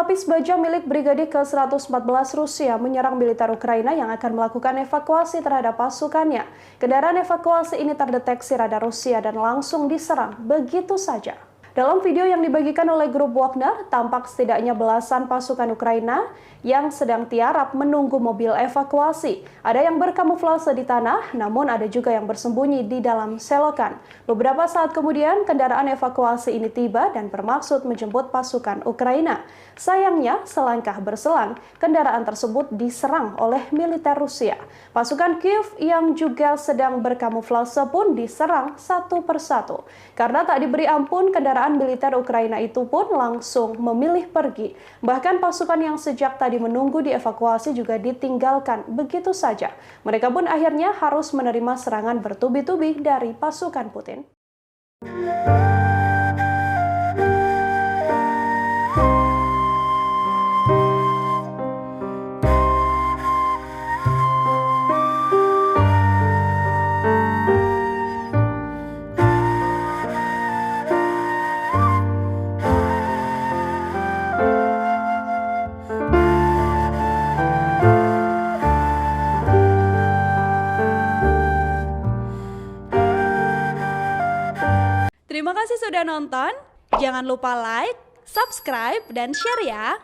lapis baja milik Brigade ke-114 Rusia menyerang militer Ukraina yang akan melakukan evakuasi terhadap pasukannya. Kendaraan evakuasi ini terdeteksi radar Rusia dan langsung diserang begitu saja. Dalam video yang dibagikan oleh grup Wagner, tampak setidaknya belasan pasukan Ukraina yang sedang tiarap menunggu mobil evakuasi. Ada yang berkamuflase di tanah, namun ada juga yang bersembunyi di dalam selokan. Beberapa saat kemudian, kendaraan evakuasi ini tiba dan bermaksud menjemput pasukan Ukraina. Sayangnya, selangkah berselang, kendaraan tersebut diserang oleh militer Rusia. Pasukan Kiev yang juga sedang berkamuflase pun diserang satu persatu. Karena tak diberi ampun, kendaraan militer Ukraina itu pun langsung memilih pergi. Bahkan pasukan yang sejak tadi menunggu dievakuasi juga ditinggalkan begitu saja. Mereka pun akhirnya harus menerima serangan bertubi-tubi dari pasukan Putin. Terima kasih sudah nonton. Jangan lupa like, subscribe, dan share ya.